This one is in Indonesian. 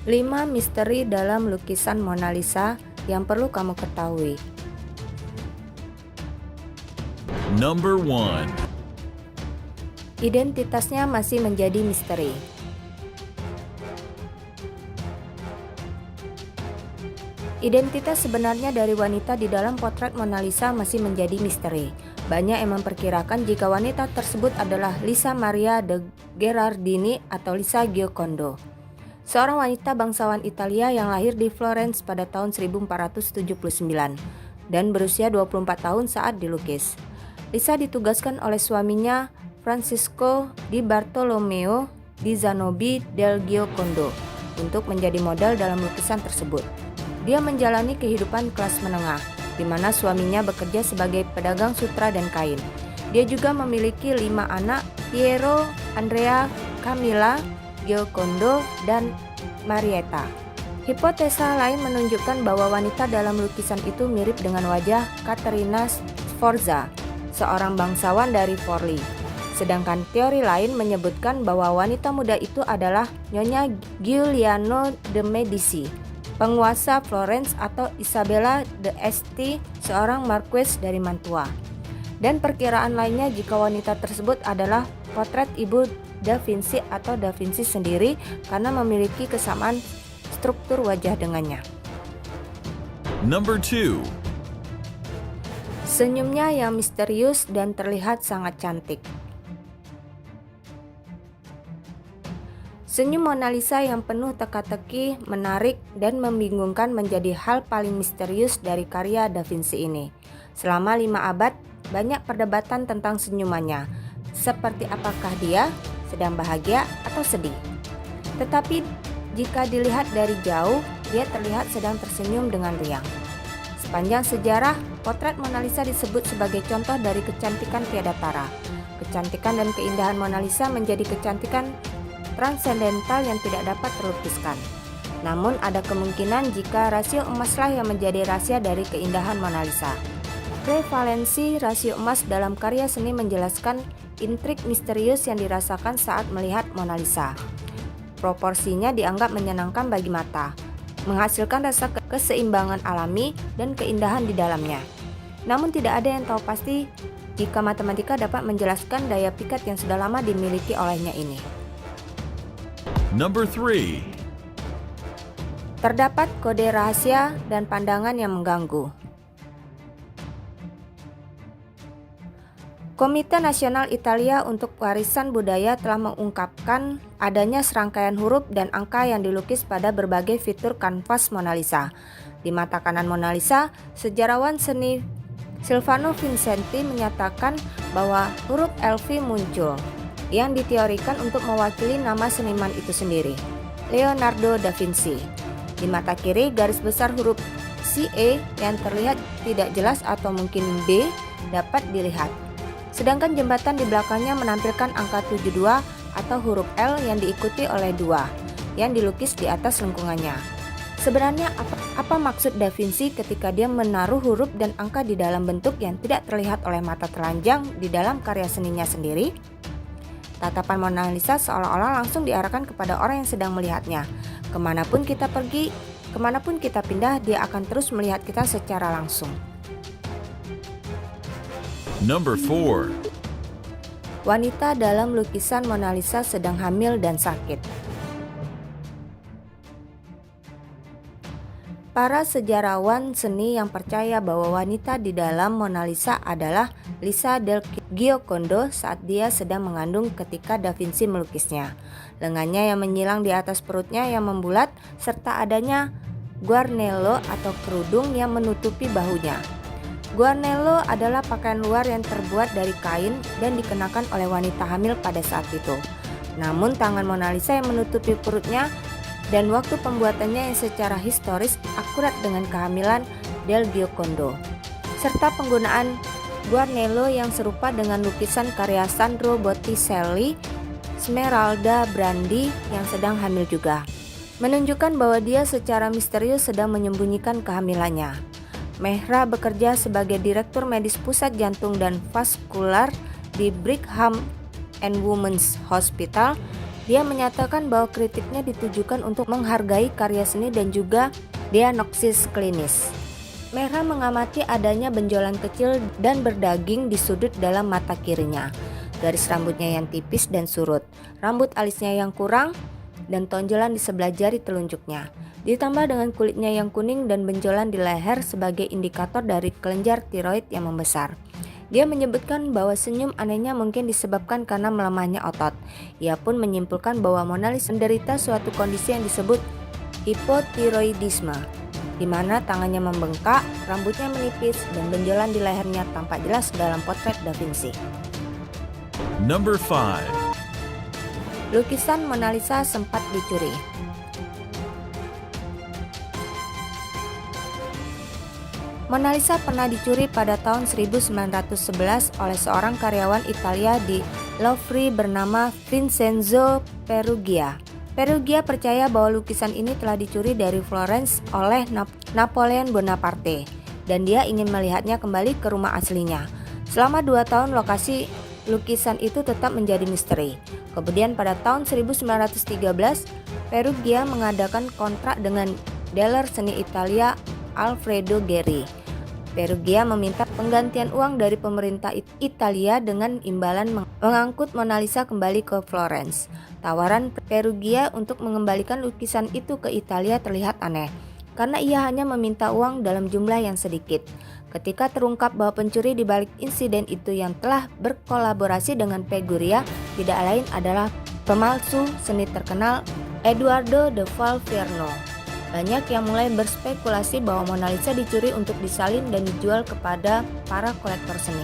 5 misteri dalam lukisan Mona Lisa yang perlu kamu ketahui. Number 1. Identitasnya masih menjadi misteri. Identitas sebenarnya dari wanita di dalam potret Mona Lisa masih menjadi misteri. Banyak yang memperkirakan jika wanita tersebut adalah Lisa Maria de Gherardini atau Lisa Giocondo, seorang wanita bangsawan Italia yang lahir di Florence pada tahun 1479 dan berusia 24 tahun saat dilukis. Lisa ditugaskan oleh suaminya Francisco di Bartolomeo di Zanobi del Giocondo untuk menjadi model dalam lukisan tersebut. Dia menjalani kehidupan kelas menengah, di mana suaminya bekerja sebagai pedagang sutra dan kain. Dia juga memiliki 5 anak, Piero, Andrea, Camilla, Giocondo, dan Marietta. Hipotesa lain menunjukkan bahwa wanita dalam lukisan itu mirip dengan wajah Caterina Sforza, seorang bangsawan dari Forli. Sedangkan teori lain menyebutkan bahwa wanita muda itu adalah Nyonya Giuliano de Medici, penguasa Florence, atau Isabella de Este, seorang marquess dari Mantua. Dan perkiraan lainnya jika wanita tersebut adalah potret ibu Da Vinci atau Da Vinci sendiri karena memiliki kesamaan struktur wajah dengannya. Number 2. Senyumnya yang misterius dan terlihat sangat cantik. Senyum Mona Lisa yang penuh teka-teki, menarik, dan membingungkan menjadi hal paling misterius dari karya Da Vinci ini. Selama 5 abad, banyak perdebatan tentang senyumannya, seperti apakah dia sedang bahagia atau sedih. Tetapi jika dilihat dari jauh, dia terlihat sedang tersenyum dengan riang. Sepanjang sejarah, potret Mona Lisa disebut sebagai contoh dari kecantikan tiada tara. Kecantikan dan keindahan Mona Lisa menjadi kecantikan transendental yang tidak dapat terlukiskan. Namun ada kemungkinan jika rasio emaslah yang menjadi rahasia dari keindahan Mona Lisa. Prevalensi rasio emas dalam karya seni menjelaskan intrik misterius yang dirasakan saat melihat Mona Lisa. Proporsinya dianggap menyenangkan bagi mata, menghasilkan rasa keseimbangan alami dan keindahan di dalamnya. Namun tidak ada yang tahu pasti jika matematika dapat menjelaskan daya pikat yang sudah lama dimiliki olehnya ini. Number 3. Terdapat kode rahasia dan pandangan yang mengganggu. Komite Nasional Italia untuk Warisan Budaya telah mengungkapkan adanya serangkaian huruf dan angka yang dilukis pada berbagai fitur kanvas Mona Lisa. Di mata kanan Mona Lisa, sejarawan seni Silvano Vincenti menyatakan bahwa huruf LV muncul, yang diteorikan untuk mewakili nama seniman itu sendiri, Leonardo da Vinci. Di mata kiri, garis besar huruf CE yang terlihat tidak jelas atau mungkin B dapat dilihat. Sedangkan jembatan di belakangnya menampilkan angka 72 atau huruf L yang diikuti oleh 2 yang dilukis di atas lengkungannya. Sebenarnya apa maksud Da Vinci ketika dia menaruh huruf dan angka di dalam bentuk yang tidak terlihat oleh mata telanjang di dalam karya seninya sendiri? Tatapan Mona Lisa seolah-olah langsung diarahkan kepada orang yang sedang melihatnya. Kemanapun kita pergi, kemanapun kita pindah, dia akan terus melihat kita secara langsung. Number 4. Wanita dalam lukisan Mona Lisa sedang hamil dan sakit. Para sejarawan seni yang percaya bahwa wanita di dalam Mona Lisa adalah Lisa del Giocondo saat dia sedang mengandung ketika Da Vinci melukisnya. Lengannya yang menyilang di atas perutnya yang membulat, serta adanya guarnello atau kerudung yang menutupi bahunya. Guarnello adalah pakaian luar yang terbuat dari kain dan dikenakan oleh wanita hamil pada saat itu. Namun tangan Mona Lisa yang menutupi perutnya dan waktu pembuatannya yang secara historis akurat dengan kehamilan del Giocondo, serta penggunaan guarnello yang serupa dengan lukisan karya Sandro Botticelli, Smeralda Brandi yang sedang hamil juga, menunjukkan bahwa dia secara misterius sedang menyembunyikan kehamilannya. Mehra bekerja sebagai direktur medis pusat jantung dan vaskular di Brigham and Women's Hospital Dia menyatakan bahwa kritiknya ditujukan untuk menghargai karya seni dan juga diagnosis klinis. Mehra mengamati adanya benjolan kecil dan berdaging di sudut dalam mata kirinya, garis rambutnya yang tipis dan surut, rambut alisnya yang kurang, dan tonjolan di sebelah jari telunjuknya. Ditambah dengan kulitnya yang kuning dan benjolan di leher sebagai indikator dari kelenjar tiroid yang membesar. Dia menyebutkan bahwa senyum anehnya mungkin disebabkan karena melemahnya otot. Ia pun menyimpulkan bahwa Mona Lisa menderita suatu kondisi yang disebut hipotiroidisme, di mana tangannya membengkak, rambutnya menipis, dan benjolan di lehernya tampak jelas dalam potret Da Vinci. Number 5. Lukisan Mona Lisa sempat dicuri. Mona Lisa pernah dicuri pada tahun 1911 oleh seorang karyawan Italia di Louvre bernama Vincenzo Perugia. Perugia percaya bahwa lukisan ini telah dicuri dari Florence oleh Napoleon Bonaparte dan dia ingin melihatnya kembali ke rumah aslinya. Selama 2 tahun lokasi lukisan itu tetap menjadi misteri. Kemudian pada tahun 1913 Perugia mengadakan kontrak dengan dealer seni Italia Alfredo Geri. Perugia meminta penggantian uang dari pemerintah Italia dengan imbalan mengangkut Mona Lisa kembali ke Florence. Tawaran Perugia untuk mengembalikan lukisan itu ke Italia terlihat aneh, karena ia hanya meminta uang dalam jumlah yang sedikit. Ketika terungkap bahwa pencuri di balik insiden itu yang telah berkolaborasi dengan Perugia tidak lain adalah pemalsu seni terkenal Eduardo de Valverno. Banyak yang mulai berspekulasi bahwa Mona Lisa dicuri untuk disalin dan dijual kepada para kolektor seni.